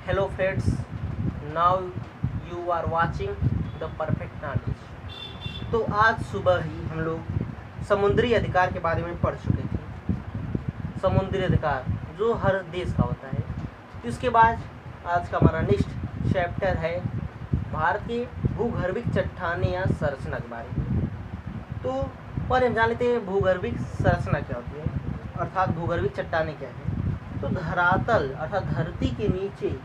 Hello friends, now you are watching the perfect knowledge। तो आज सुबह ही हम लोग समुद्री अधिकार के बारे में पढ़ चुके थे। समुद्री अधिकार जो हर देश का होता है। इसके बाद आज का हमारा नेक्स्ट चैप्टर है भारत के भूगर्भिक चट्टानें या संरचना के बारे में। तो पहले हम जान लेते हैं भूगर्भिक संरचना क्या होती है, अर्थात भूगर्भिक चट्टानें क्या है। तो धरातल अर्थात धरती के नीचे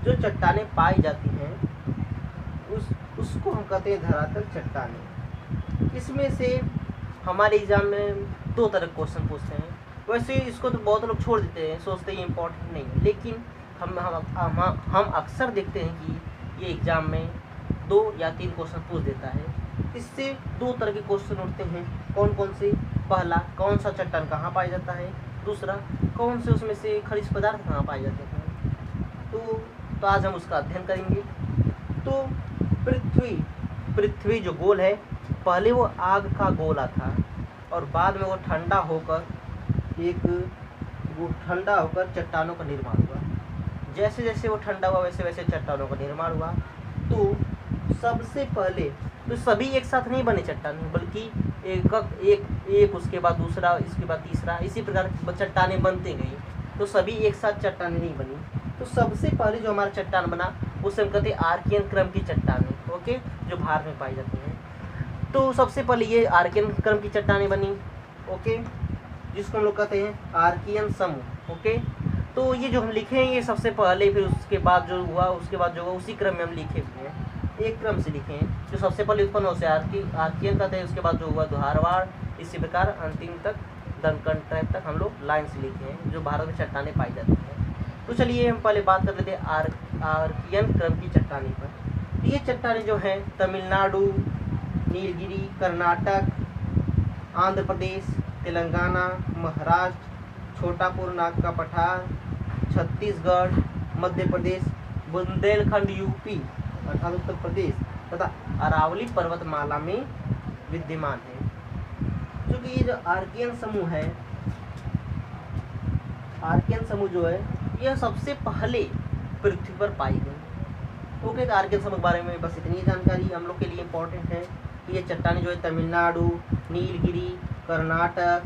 जो चट्टानें पाई जाती हैं उसको हम कहते हैं धरातल चट्टानें। इसमें से हमारे एग्जाम में दो तरह के क्वेश्चन पूछते हैं। वैसे इसको तो बहुत लोग छोड़ देते हैं, सोचते हैं इम्पोर्टेंट नहीं है, लेकिन हम अक्सर देखते हैं कि ये एग्ज़ाम में 2 या 3 क्वेश्चन पूछ देता है। इससे 2 तरह के क्वेश्चन उठते हैं। कौन कौन से? पहला, कौन सा चट्टान कहाँ पाया जाता है। दूसरा, कौन से उसमें से खनिज पदार्थ कहाँ पाए जाते हैं। तो आज हम उसका अध्ययन करेंगे। तो पृथ्वी जो गोल है, पहले वो आग का गोला था और बाद में वो ठंडा होकर चट्टानों का निर्माण हुआ। जैसे जैसे वो ठंडा हुआ वैसे वैसे चट्टानों का निर्माण हुआ। तो सबसे पहले तो सभी एक साथ नहीं बने चट्टान, बल्कि एक उसके बाद दूसरा, इसके बाद तीसरा, इसी प्रकार चट्टानें बनते गई। तो सभी एक साथ चट्टानें नहीं बनी। तो सबसे पहले जो हमारा चट्टान बना उसे हम कहते हैं आर्कियन क्रम की चट्टानें, ओके, जो भारत में पाई जाती हैं। तो सबसे पहले ये आर्कियन क्रम की चट्टानें बनी, ओके, जिसको हम लोग कहते हैं आर्कियन समूह, ओके। तो ये जो हम लिखे हैं ये सबसे पहले, फिर उसके बाद जो हुआ उसके बाद जो हुआ उसी क्रम में हम लिखे हुए हैं, एक क्रम से लिखे हैं। जो सबसे पहले उत्पन्न हो से आर्कियन कहते हैं, उसके बाद जो हुआ धारवाड़, इसी प्रकार अंतिम तक दनकन ट्रैप तक हम लोग लाइन से लिखे हैं जो भारत में चट्टानें पाई जाती हैं। तो चलिए हम पहले बात कर लेते हैं आर्कियन क्रम की चट्टानें पर। ये चट्टानें जो हैं तमिलनाडु, नीलगिरी, कर्नाटक, आंध्र प्रदेश, तेलंगाना, महाराष्ट्र, छोटापुर नाग का पठार, छत्तीसगढ़, मध्य प्रदेश, बुंदेलखंड यूपी अर्थात उत्तर प्रदेश तथा अरावली पर्वतमाला में विद्यमान है। क्योंकि ये जो आर्कियन समूह है, आर्कियन समूह जो है यह सबसे पहले पृथ्वी पर पाई गई। ओके, तो आर्कियन समूह के बारे में बस इतनी जानकारी हम लोग के लिए इम्पोर्टेंट है कि ये चट्टानें जो है तमिलनाडु, नीलगिरी, कर्नाटक,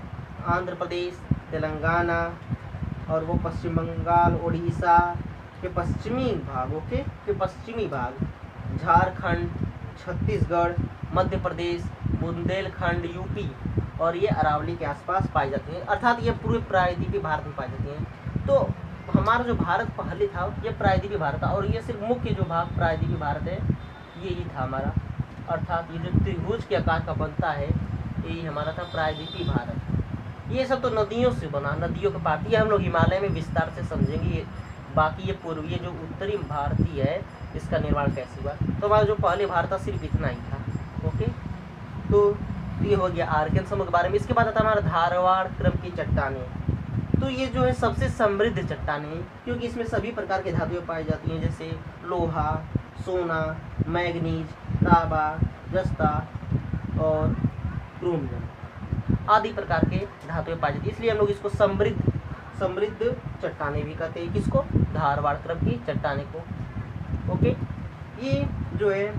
आंध्र प्रदेश, तेलंगाना और वो पश्चिम बंगाल, उड़ीसा के पश्चिमी भाग, ओके, के पश्चिमी भाग, झारखंड, छत्तीसगढ़, मध्य प्रदेश, बुंदेलखंड यूपी और ये अरावली के आसपास पाई जाती हैं। अर्थात ये पूरे प्रायद्वीपीय भारत में पाई जाती हैं। तो हमारा जो भारत पहले था ये प्रायद्वीपीय भारत था, और ये सिर्फ मुख्य जो भाग प्रायद्वीपीय भारत है यही था हमारा। अर्थात ये जो त्रिभुज के आकार का बनता है यही हमारा था प्रायद्वीपीय भारत। ये सब तो नदियों से बना, नदियों के पार्टी हम लोग हिमालय में विस्तार से समझेंगे। बाकी ये पूर्वीय जो उत्तरी भारतीय है इसका निर्माण कैसे हुआ। तो हमारा जो पहले भारत था सिर्फ इतना ही था, ओके। तो ये हो गया आर्कियन समूह के बारे में। इसके बाद आता है हमारा धारवाड़ क्रम की चट्टानें। तो ये जो है सबसे समृद्ध चट्टानें हैं, क्योंकि इसमें सभी प्रकार के धातुएं पाई जाती हैं, जैसे लोहा, सोना, मैग्नीज, तांबा, जस्ता और क्रोमियम आदि प्रकार के धातुएं पाई जाती है। इसलिए हम लोग इसको समृद्ध चट्टानें भी कहते हैं। किसको? धारवाड़ क्रम की चट्टानें को, ओके। ये जो है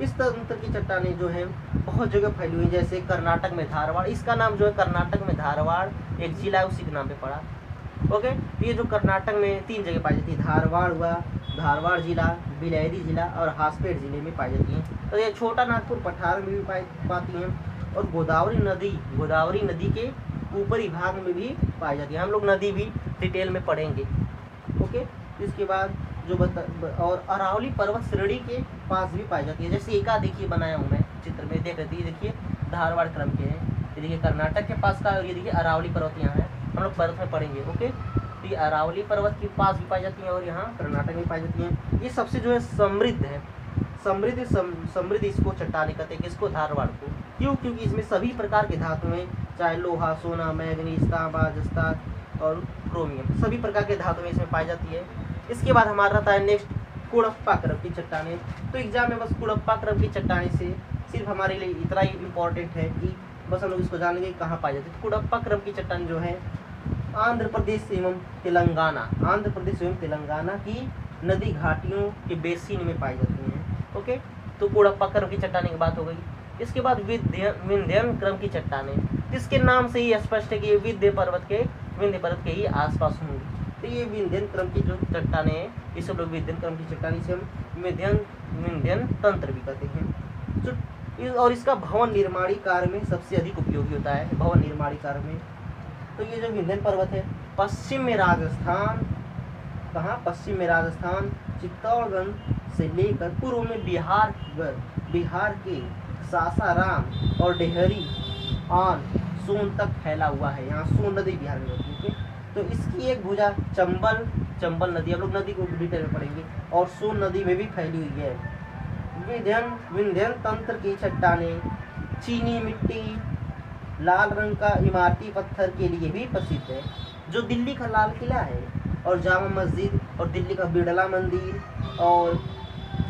इस तरह की चट्टानें जो है बहुत जगह फैली हुई, जैसे कर्नाटक में धारवाड़, इसका नाम जो है कर्नाटक में धारवाड़ एक जिला है उसी के नाम पे पड़ा, ओके। ये जो कर्नाटक में 3 जगह पाई जाती है, धारवाड़ हुआ, धारवाड़ जिला, बिलहरी जिला और हासपेट जिले में पाई जाती हैं। तो ये छोटा नागपुर पठार में भी पाती हैं और गोदावरी नदी के ऊपरी भाग में भी पाई जाती है। हम लोग नदी भी डिटेल में पढ़ेंगे, ओके। इसके बाद जो और अरावली पर्वत श्रेणी के पास भी पाई जाती है। जैसे एका देखिए बनाया हूँ मैं चित्र में, देख रही देखिए धारवाड़ क्रम के हैं, ये देखिए कर्नाटक के पास का, और ये देखिए अरावली पर्वत यहाँ है, हम लोग पर्वत में पढ़ेंगे, ओके। तो ये अरावली पर्वत के पास भी पाई जाती हैं और यहाँ कर्नाटक में पाई जाती हैं। ये सबसे जो है समृद्ध है, समृद्ध इसको चट्टानें कहते हैं। किसको? धारवाड़ को। क्यों? क्योंकि इसमें सभी प्रकार के धातुएं, चाहे लोहा, सोना, मैग्नीज, तांबा, जस्ता और क्रोमियम, सभी प्रकार के धातुएं इसमें पाई जाती है। इसके बाद हमारा रहता है नेक्स्ट कुड़प्पा क्रम की चट्टानें। तो एग्जाम में बस कुड़प्पा क्रम की चट्टानें से सिर्फ हमारे लिए इतना ही इम्पोर्टेंट है कि बस हम लोग इसको जानेंगे कहाँ पाई जाती है। तो कुड़प्पा क्रम की चट्टान जो है आंध्र प्रदेश एवं तेलंगाना की नदी घाटियों के बेसिन में पाई जाती हैं। ओके, तो कोडप्पा क्रम की चट्टाने की बात हो गई। इसके बाद विंध्यन क्रम की चट्टाने, जिसके नाम से ही स्पष्ट है कि ये विंध्य पर्वत के ही आसपास होंगी। तो ये विंध्यन क्रम की जो चट्टाने हैं, इसे लोग विंध्यन क्रम की चट्टानी से हम विंध्यन तंत्र भी कहते हैं। और इसका भवन निर्माणी कार्य में सबसे अधिक उपयोगी होता है, भवन निर्माणी कार्य में। तो ये जो विंध्यन पर्वत है, पश्चिम में राजस्थान, कहाँ पश्चिम में राजस्थान, चित्तौड़गढ़ से लेकर पूर्व में बिहार के सासाराम और डेहरी ऑन सोन तक फैला हुआ है। यहाँ सोन नदी बिहार में होती है। तो इसकी एक भुजा चंबल नदी, हम लोग नदी को डिटेल में पढ़ेंगे, और सोन नदी में भी फैली हुई है। विंध्यन तंत्र की चट्टाने चीनी मिट्टी, लाल रंग का इमारती पत्थर के लिए भी प्रसिद्ध है। जो दिल्ली का लाल किला है और जामा मस्जिद और दिल्ली का बिड़ला मंदिर और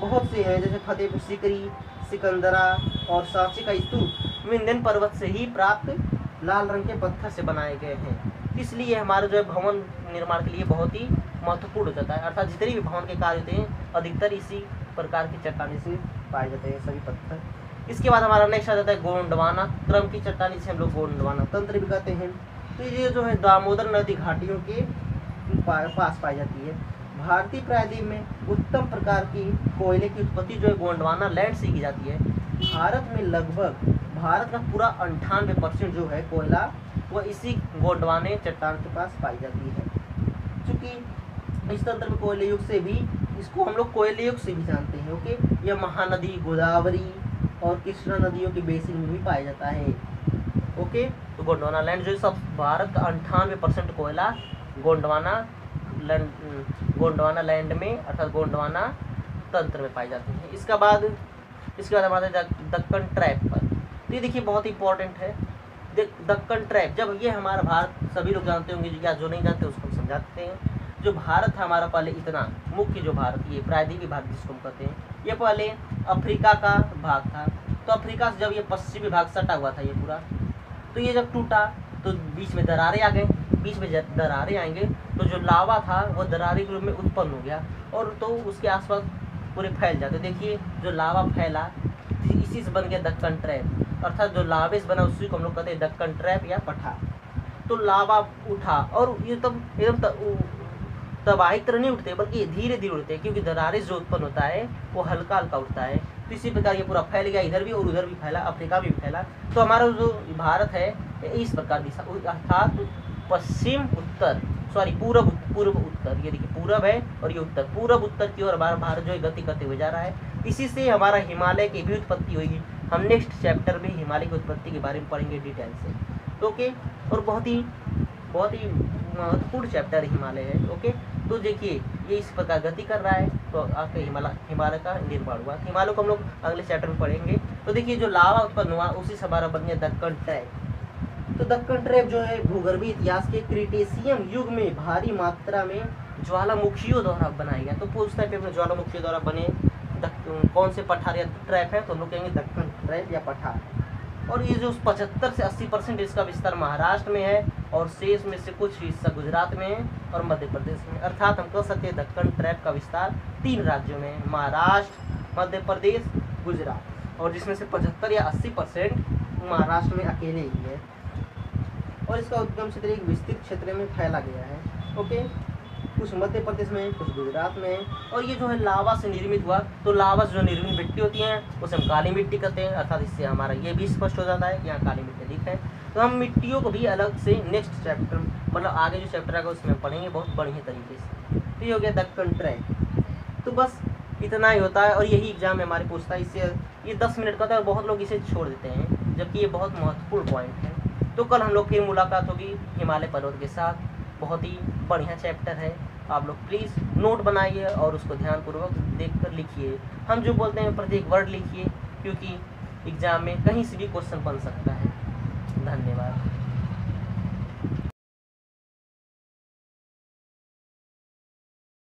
बहुत से हैं, जैसे फतेहपुर सीकरी, सिकंदरा और सांची का स्तूप विंध्यन पर्वत से ही प्राप्त लाल रंग के पत्थर से बनाए गए हैं। इसलिए हमारे जो है भवन निर्माण के लिए बहुत ही महत्वपूर्ण हो जाता है। अर्थात जितने भी भवन के कार्य होते हैं अधिकतर इसी प्रकार की चट्टानी से पाए जाते हैं सभी पत्थर। इसके बाद हमारा नेक्स्ट आ जाता है गोंडवाना क्रम की चट्टानी से हम लोग गोंडवाना तंत्र भी कहते हैं। तो ये जो है दामोदर नदी घाटियों के पास पाई जाती है। भारतीय प्रायद्वीप में उत्तम प्रकार की कोयले की उत्पत्ति जो है गोंडवाना लैंड से की जाती है। भारत का पूरा 98% जो है कोयला वह इसी गोंडवाने चट्टान के पास पाई जाती है। क्योंकि इस तंत्र में कोयले युग से भी, इसको हम लोग कोयले युग से भी जानते हैं। ओके, यह महानदी गोदावरी और कृष्णा नदियों के बेसिन में भी पाया जाता है। ओके, तो गोंडवाना लैंड जो है सब भारत का 98% कोयला गोंडवाना लैंड में अर्थात गोंडवाना तंत्र में पाई जाती है। इसके बाद हमारे दक्कन ट्रैप पर, तो ये देखिए बहुत इंपॉर्टेंट है। दक्कन ट्रैप, जब ये हमारा भारत सभी लोग जानते होंगे, या जो नहीं जानते उसको हम समझाते हैं। जो भारत था हमारा पहले इतना मुख्य जो भारत, ये प्रायद्वीपीय भारत जिसको हम कहते हैं, ये पहले अफ्रीका का भाग था। तो अफ्रीका से जब ये पश्चिमी भाग सटा हुआ था ये पूरा, तो ये जब टूटा तो बीच में दरारें आ गए। बीच में दरारें आएंगे तो जो लावा था वो दरारें के रूप में उत्पन्न हो गया और तो उसके आसपास पूरे फैल जाते। देखिए जो लावा फैला इसी से बन गया दक्कन ट्रैप, अर्थात जो लावे से बना उसी को हम लोग कहते हैं दक्कन ट्रैप या पठार। तो लावा उठा और ये तब एकदम तबाही तरह नहीं उठते बल्कि धीरे धीरे उठते हैं, क्योंकि दरारें जो उत्पन्न होता है वो हल्का हल्का उठता है। तो इसी प्रकार ये पूरा फैल गया, इधर भी और उधर भी फैला, अफ्रीका भी फैला। तो हमारा जो भारत है इस प्रकार दिशा अर्थात पश्चिम उत्तर पूर्व उत्तर, ये देखिए पूरब है और ये उत्तर, पूरब उत्तर की ओर हमारा भारत जो है गति करते हुए जा रहा है। इसी से हमारा हिमालय की भी उत्पत्ति हुई। हम नेक्स्ट चैप्टर में हिमालय की उत्पत्ति के बारे में पढ़ेंगे डिटेल से। ओके, और बहुत ही महत्वपूर्ण चैप्टर हिमालय है। ओके, तो देखिए ये इस प्रकार गति कर रहा है तो आपके हिमालय का निर्माण हुआ। हिमालय को हम लोग अगले चैप्टर में पढ़ेंगे। तो देखिए जो लावा उत्पन्न हुआ उसी से हमारा बन गया दक्कन ट्रैप। तो दक्कन ट्रैप जो है भूगर्भीय इतिहास के क्रिटेशियम युग में भारी मात्रा में ज्वालामुखियों द्वारा बनाया गया। तो पूछता है पेपर ज्वालामुखियों द्वारा बने कौन से पठार या ट्रैप है, तो हम लोग कहेंगे दक्कन ट्रैप या पठार। और ये जो 75 से 80% इसका विस्तार महाराष्ट्र में है और शेष में से कुछ हिस्सा गुजरात में है और मध्य प्रदेश में। अर्थात हम कह सकते हैं दक्कन ट्रैप का विस्तार 3 राज्यों में है, महाराष्ट्र, मध्य प्रदेश, गुजरात, और जिसमें से 75 या 80% महाराष्ट्र में अकेले ही है। और इसका उद्गम क्षेत्र एक विस्तृत क्षेत्र में फैला गया है। ओके, कुछ मध्य प्रदेश में, कुछ गुजरात में। और ये जो है लावा से निर्मित हुआ, तो लावा से जो निर्मित मिट्टी होती है उसे हम काली मिट्टी कहते हैं। अर्थात इससे हमारा ये भी स्पष्ट हो जाता है कि यहाँ काली मिट्टी दिख है। तो हम मिट्टियों को भी अलग से नेक्स्ट चैप्टर मतलब आगे जो चैप्टर आएगा उसमें पढ़ेंगे बहुत बढ़िया तरीके से। तो ये हो गया दक्कन ट्रैप। तो बस इतना ही होता है और यही एग्जाम में हमारे पूछता है। इससे ये 10 मिनट का था और बहुत लोग इसे छोड़ देते हैं, जबकि ये बहुत महत्वपूर्ण पॉइंट है। तो कल हम लोग फिर मुलाकात होगी हिमालय पर्वत के साथ। बहुत ही बढ़िया चैप्टर है, आप लोग प्लीज़ नोट बनाइए और उसको ध्यानपूर्वक देखकर लिखिए। हम जो बोलते हैं प्रत्येक वर्ड लिखिए, क्योंकि एग्ज़ाम में कहीं से भी क्वेश्चन बन सकता है। धन्यवाद।